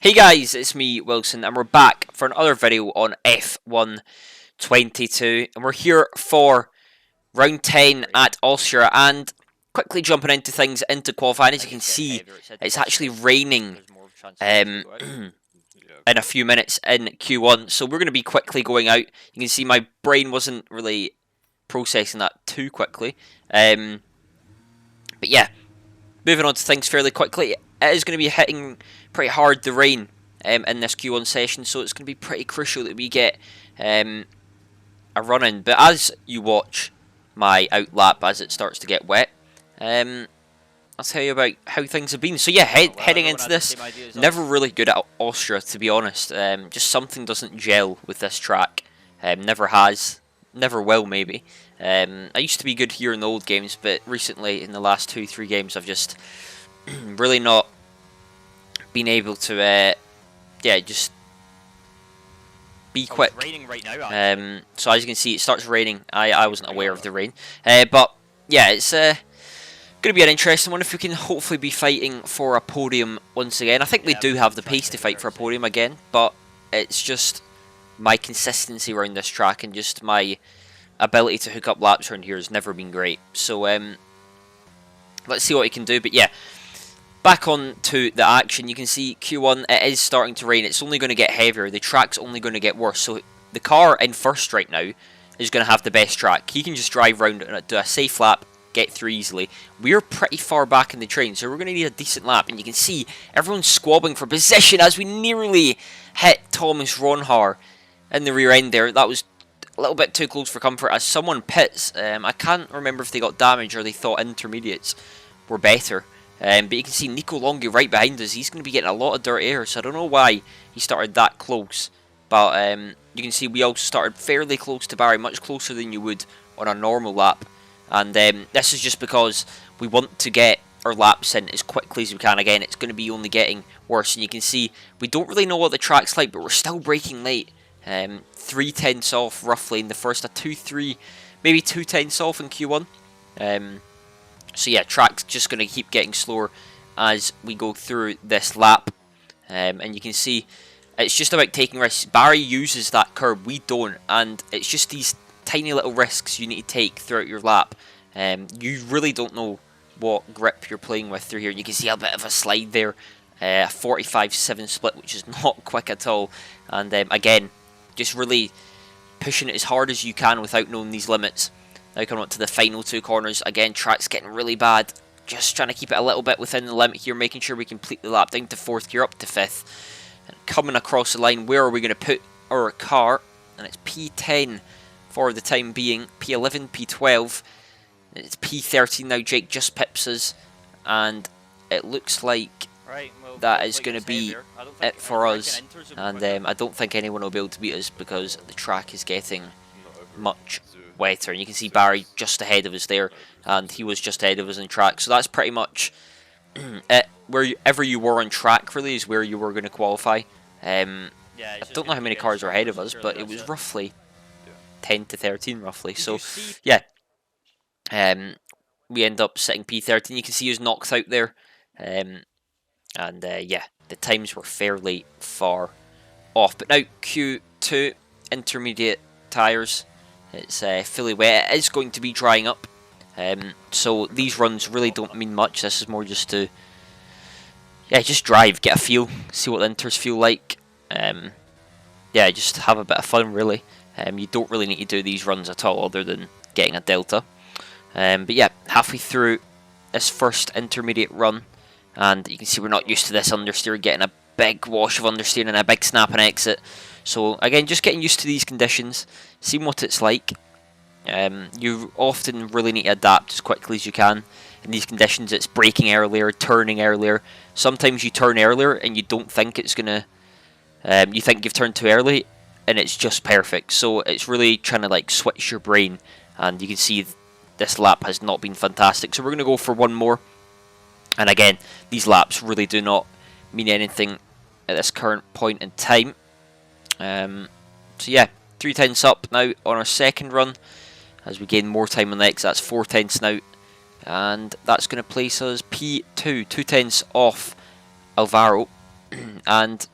Hey guys, it's me, Wilson, and we're back for another video on F1 22, and we're here for round 10 at Austria, and quickly jumping into things, into qualifying. As you can see, it's actually raining in a few minutes in Q1, so we're going to be quickly going out. You can see my brain wasn't really processing that too quickly, but yeah, moving on to things fairly quickly. It is going to be hitting pretty hard, the rain, in this Q1 session, so it's going to be pretty crucial that we get a run in. But as you watch my out lap as it starts to get wet, I'll tell you about how things have been. So yeah, heading into this, never really good at Austria, to be honest. Just something doesn't gel with this track. Never has, never will maybe. I used to be good here in the old games, but recently in the last 2-3 games I've just really not been able to just be quick. It's raining right now, so as you can see, it starts raining. I wasn't aware of the rain, but yeah, it's going to be an interesting one. If we can hopefully be fighting for a podium once again. I think we do have the pace to fight for a podium again, but it's just my consistency around this track and just my ability to hook up laps around here has never been great. So let's see what we can do. But yeah, back on to the action. You can see Q1, it is starting to rain. It's only going to get heavier. The track's only going to get worse. So the car in first right now is going to have the best track. He can just drive around and do a safe lap, get through easily. We're pretty far back in the train, so we're going to need a decent lap. And you can see everyone's squabbling for position as we nearly hit Thomas Ronhar in the rear end there. That was a little bit too close for comfort as someone pits. I can't remember if they got damaged or they thought intermediates were better. But you can see Nico Longi right behind us. He's going to be getting a lot of dirt air, so I don't know why he started that close. But you can see we also started fairly close to Barry, much closer than you would on a normal lap. And this is just because we want to get our laps in as quickly as we can. Again, it's going to be only getting worse. And you can see we don't really know what the track's like, but we're still braking late. 3 tenths off roughly in the first, a 2-3, maybe 2 tenths off in Q1. So yeah, track's just going to keep getting slower as we go through this lap. And you can see it's just about taking risks. Barry uses that curb, we don't. And it's just these tiny little risks you need to take throughout your lap. You really don't know what grip you're playing with through here. You can see a bit of a slide there. A 45-7 split, which is not quick at all. And again, just really pushing it as hard as you can without knowing these limits. Now coming up to the final 2 corners. Again, track's getting really bad. Just trying to keep it a little bit within the limit here, making sure we complete the lap down to 4th gear, up to 5th. And coming across the line, where are we going to put our car? And it's P10 for the time being. P11, P12. It's P13 now. Jake just pips us. And it looks like that is going to be it for us. And I don't think anyone will be able to beat us because the track is getting much wetter. And you can see Barry just ahead of us there, and he was just ahead of us in track. So that's pretty much it. Wherever you were on track really is where you were going to qualify. I don't know how many cars are ahead of us, but it was roughly 10 to 13 roughly. So yeah, we end up sitting P13. You can see he was knocked out there. Yeah, the times were fairly far off. But now Q2, intermediate tyres. It's fully wet. It is going to be drying up. So these runs really don't mean much. This is more just to just drive, get a feel, see what the inters feel like. Just have a bit of fun really. You don't really need to do these runs at all other than getting a delta. But yeah, halfway through this first intermediate run, and you can see we're not used to this understeer, getting a big wash of understeer and a big snap and exit. So again, just getting used to these conditions, seeing what it's like. You often really need to adapt as quickly as you can. In these conditions, it's braking earlier, turning earlier. Sometimes you turn earlier and you don't think it's gonna. You think you've turned too early, and it's just perfect. So it's really trying to like switch your brain, and you can see this lap has not been fantastic. So we're gonna go for one more. And again, these laps really do not mean anything at this current point in time. So yeah, 3 tenths up now on our second run as we gain more time on the exit. That's 4 tenths now, and that's going to place us P2, 2 tenths off Alvaro. And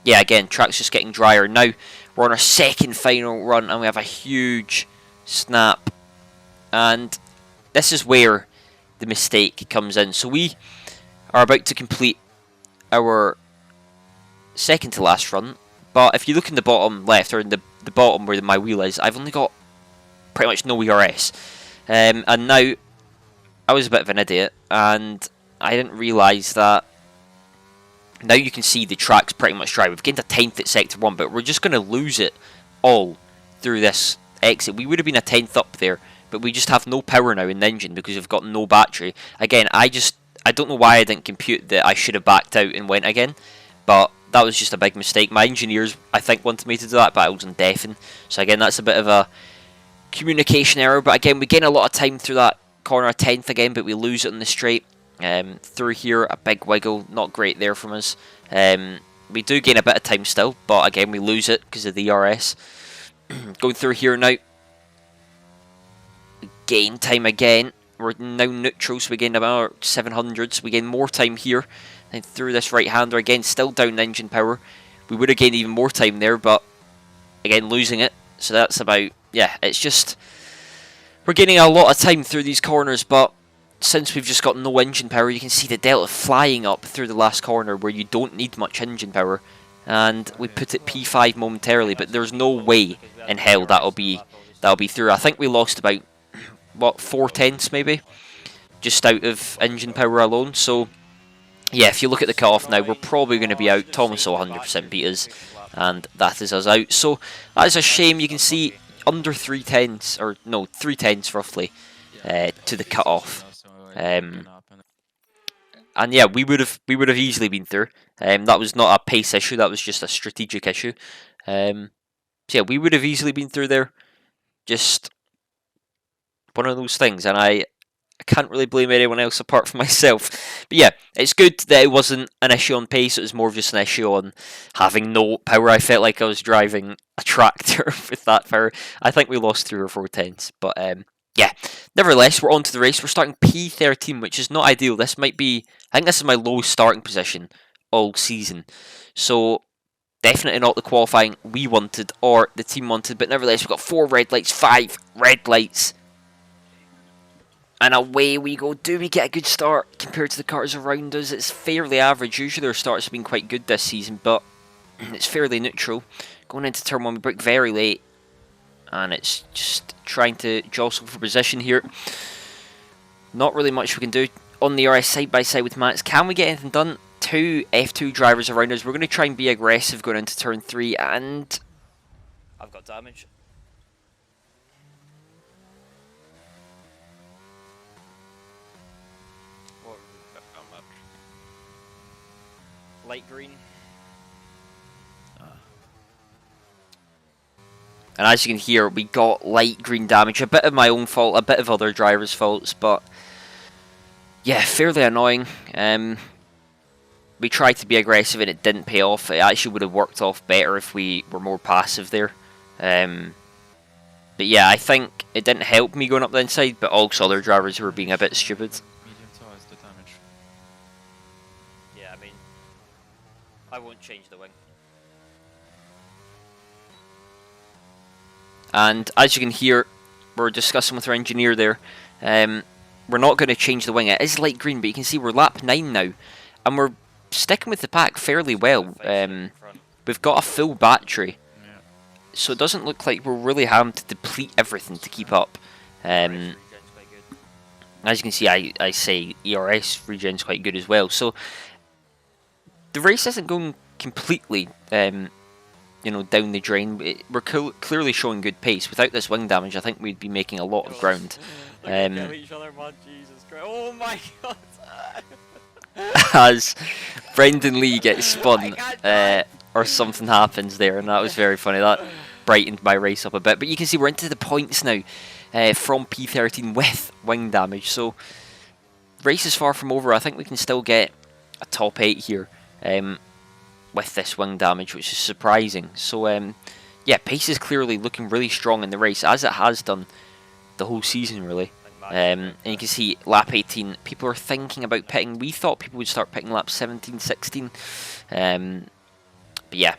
yeah, again, track's just getting drier. Now we're on our second final run and we have a huge snap. And this is where the mistake comes in. So we are about to complete our second to last run. But if you look in the bottom left, or in the bottom where my wheel is, I've only got pretty much no ERS. And now, I was a bit of an idiot, and I didn't realise that now you can see the track's pretty much dry. We've gained a 10th at Sector 1, but we're just going to lose it all through this exit. We would have been a 10th up there, but we just have no power now in the engine because we've got no battery. Again, I don't know why I didn't compute that I should have backed out and went again, but that was just a big mistake. My engineers, I think, wanted me to do that, but I was on deafen. So again, that's a bit of a communication error, but again, we gain a lot of time through that corner, 10th again, but we lose it in the straight. Through here, a big wiggle, not great there from us. We do gain a bit of time still, but again we lose it because of the ERS. Going through here now, gain time again. We're now neutral, so we gain about 700s. We gain more time here, and through this right-hander again, still down engine power. We would have gained even more time there, but again losing it. So that's about, yeah, it's just we're gaining a lot of time through these corners, but since we've just got no engine power, you can see the delta flying up through the last corner where you don't need much engine power, and we put it P5 momentarily, but there's no way in hell that'll be through. I think we lost about, what, 4/10 maybe, just out of engine power alone. So yeah, if you look at the cut-off now, we're probably going to be out. Thomas will 100% beat us, and that is us out. So that is a shame. You can see under 3/10s, or no, 3/10s roughly, to the cut-off. And yeah, we would have easily been through. That was not a pace issue, that was just a strategic issue. So yeah, we would have easily been through there. Just one of those things, and I can't really blame anyone else apart from myself. But yeah, it's good that it wasn't an issue on pace, it was more of just an issue on having no power. I felt like I was driving a tractor with that power. I think we lost 3 or 4/10s, but yeah, nevertheless, we're on to the race. We're starting P13, which is not ideal. This might be, I think this is my lowest starting position all season. So, definitely not the qualifying we wanted, or the team wanted. But nevertheless, we've got 4 red lights, 5 red lights. And away we go. Do we get a good start compared to the cars around us? It's fairly average. Usually their starts have been quite good this season, but it's fairly neutral. Going into turn 1, we brake very late. And it's just trying to jostle for position here. Not really much we can do on the RS side by side with Max. Can we get anything done? 2 F2 drivers around us. We're going to try and be aggressive going into turn 3, and I've got damage. Light green. And as you can hear, we got light green damage. A bit of my own fault, a bit of other drivers' faults, but yeah, fairly annoying. We tried to be aggressive and it didn't pay off. It actually would have worked off better if we were more passive there. But yeah, I think it didn't help me going up the inside, but also other drivers who were being a bit stupid. Yeah, I mean, I won't change the wing. And as you can hear, we're discussing with our engineer there. We're not going to change the wing. It is light green, but you can see we're lap 9 now. And we're sticking with the pack fairly well. We've got a full battery. So it doesn't look like we're really having to deplete everything to keep up. As you can see, I say ERS regen's quite good as well. So the race isn't going completely you know, down the drain. We're clearly showing good pace. Without this wing damage, I think we'd be making a lot of ground. Each other, man. Jesus Christ. Oh my god. As Brendan Lee gets spun, or something happens there, and that was very funny. That brightened my race up a bit. But you can see we're into the points now from P13 with wing damage. So race is far from over. I think we can still get a top 8 here. With this wing damage, which is surprising. So yeah, pace is clearly looking really strong in the race, as it has done the whole season really. And you can see lap 18, people are thinking about pitting. We thought people would start pitting lap 17, 16. But yeah,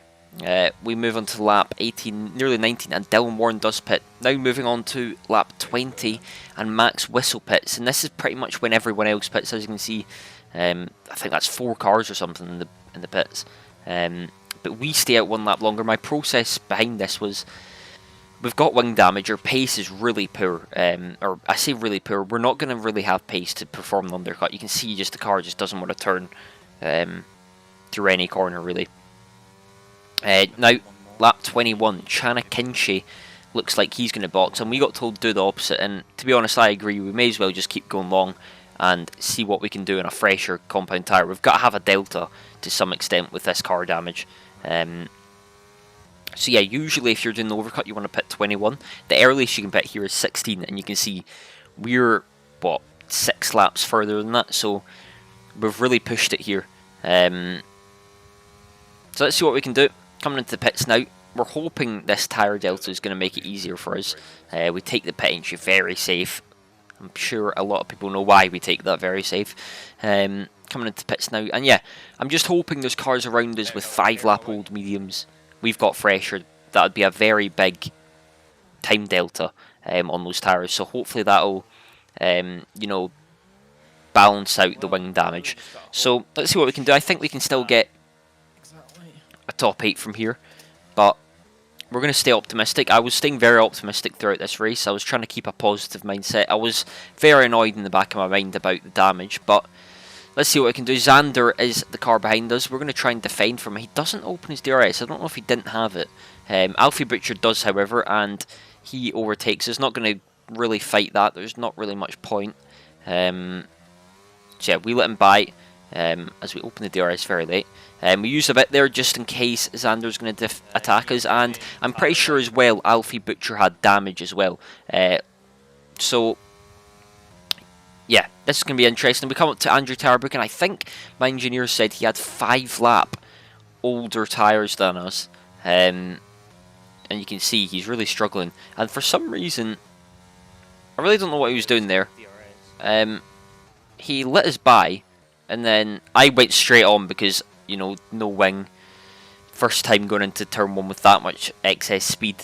we move on to lap 18, nearly 19, and Dylan Warren does pit. Now moving on to lap 20, and Max Whistle pits. And this is pretty much when everyone else pits, as you can see. I think that's 4 cars or something in the pits. But we stay out 1 lap longer. My process behind this was, we've got wing damage, our pace is really poor, or I say really poor, we're not going to really have pace to perform the undercut. You can see just the car just doesn't want to turn through any corner really. Now, lap 21, Chana Kinshi looks like he's going to box, and we got told to do the opposite, and to be honest I agree, we may as well just keep going long and see what we can do in a fresher compound tyre. We've got to have a delta to some extent with this car damage. So yeah, usually if you're doing the overcut you want to pit 21. The earliest you can pit here is 16, and you can see we're, what, 6 laps further than that, so we've really pushed it here. So let's see what we can do. Coming into the pits now, we're hoping this tyre delta is going to make it easier for us. We take the pit entry very safe. I'm sure a lot of people know why we take that very safe. Coming into pits now, and yeah, I'm just hoping there's cars around us with 5 lap old mediums. We've got fresher. That would be a very big time delta on those tyres. So hopefully that'll, you know, balance out the wing damage. So let's see what we can do. I think we can still get a top 8 from here, but we're going to stay optimistic. I was staying very optimistic throughout this race. I was trying to keep a positive mindset. I was very annoyed in the back of my mind about the damage, but let's see what we can do. Xander is the car behind us. We're going to try and defend from him. He doesn't open his DRS. I don't know if he didn't have it. Alfie Butcher does, however, and he overtakes us. Not going to really fight that. There's not really much point. So yeah, we let him by as we open the DRS very late. We use a bit there just in case Xander's going to attack us, and I'm pretty sure as well Alfie Butcher had damage as well. So yeah, this is going to be interesting. We come up to Andrew Tarbuck, and I think my engineer said he had 5 lap older tyres than us. And you can see he's really struggling. And for some reason, I really don't know what he was doing there. He let us by, and then I went straight on because, you know, no wing. First time going into turn 1 with that much excess speed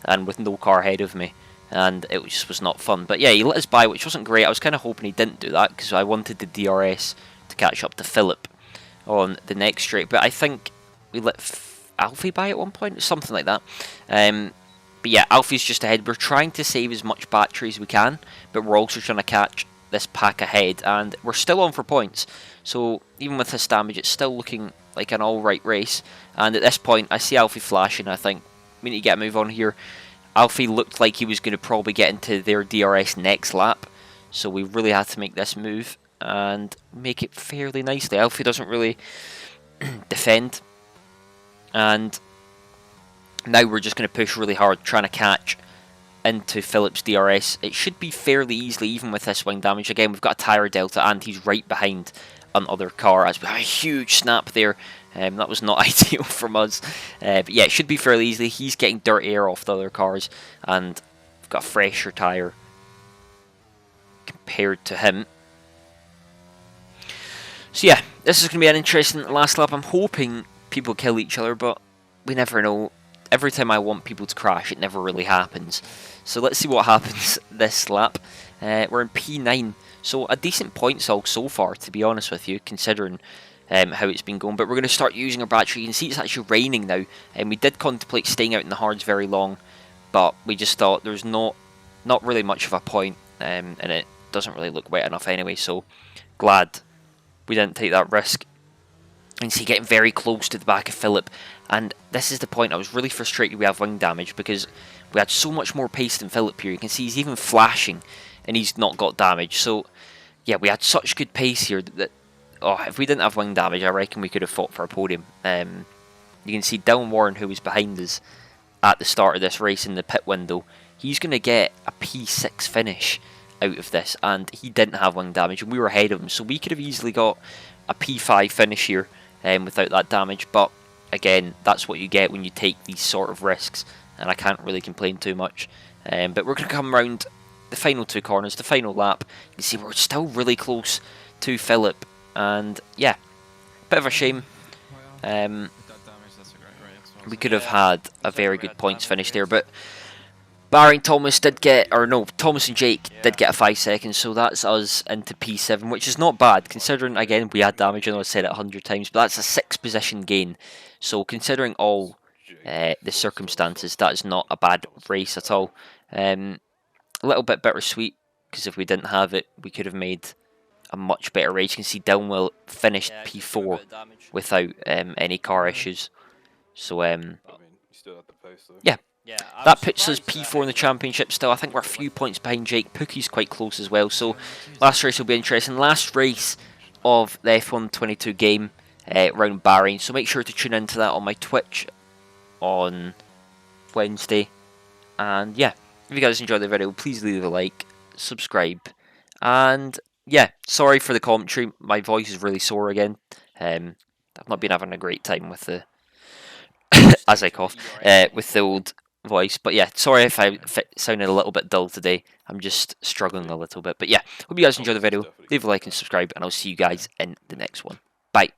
and with no car ahead of me. And it just was not fun. But yeah, he let us by, which wasn't great. I was kind of hoping he didn't do that because I wanted the DRS to catch up to Philip on the next straight. But I think we let Alfie by at one point, something like that. But yeah, Alfie's just ahead. We're trying to save as much battery as we can, but we're also trying to catch this pack ahead, and we're still on for points. So even with this damage, it's still looking like an alright race. And at this point, I see Alfie flashing. I think we need to get a move on here. Alfie looked like he was going to probably get into their DRS next lap, so we really had to make this move and make it fairly nicely. Alfie doesn't really defend, and now we're just going to push really hard, trying to catch into Philip's DRS. It should be fairly easily, even with this wing damage. Again, we've got a tyre delta, and he's right behind another car, as we have a huge snap there. That was not ideal from us. But yeah, it should be fairly easily. He's getting dirt air off the other cars, and we've got a fresher tyre compared to him. So yeah, this is going to be an interesting last lap. I'm hoping people kill each other, but we never know. Every time I want people to crash, it never really happens. So let's see what happens this lap. We're in P9, so a decent point haul so far, to be honest with you, considering how it's been going. But we're going to start using our battery. You can see it's actually raining now, and we did contemplate staying out in the hards very long, but we just thought there's not really much of a point, and it doesn't really look wet enough anyway, so glad we didn't take that risk. And see, getting very close to the back of Philip, and this is the point. I was really frustrated we have wing damage because we had so much more pace than Philip here. You can see he's even flashing, and he's not got damage. So yeah, we had such good pace here that if we didn't have wing damage, I reckon we could have fought for a podium. You can see Dylan Warren, who was behind us at the start of this race in the pit window, he's going to get a P6 finish out of this, and he didn't have wing damage, and we were ahead of him, so we could have easily got a P5 finish here without that damage. But again, that's what you get when you take these sort of risks, and I can't really complain too much. But we're going to come around the final 2 corners, the final lap. You can see we're still really close to Philip, and yeah, bit of a shame. We could have had a very good points finish there, but Barry and Thomas did get, or no, Thomas and Jake did get a 5 seconds, so that's us into P7, which is not bad, considering, again, we had damage, I know I said it 100 times, but that's a 6 position gain, so considering all the circumstances, that is not a bad race at all. A little bit bittersweet, because if we didn't have it, we could have made a much better race. You can see Downwell finished P4 without any car issues. So, yeah, that puts us P4 in the championship still. I think we're a few points behind Jake. Pookie's quite close as well. So, last race will be interesting. Last race of the F1 22 game round Bahrain. So, make sure to tune into that on my Twitch on Wednesday. And yeah, if you guys enjoyed the video, please leave a like, subscribe, and yeah, sorry for the commentary. My voice is really sore again. I've not been having a great time with the as I cough with the old voice, but yeah, sorry if I sounded a little bit dull today. I'm just struggling a little bit, but yeah, hope you guys enjoyed the video. Leave a like and subscribe, and I'll see you guys in the next one. Bye.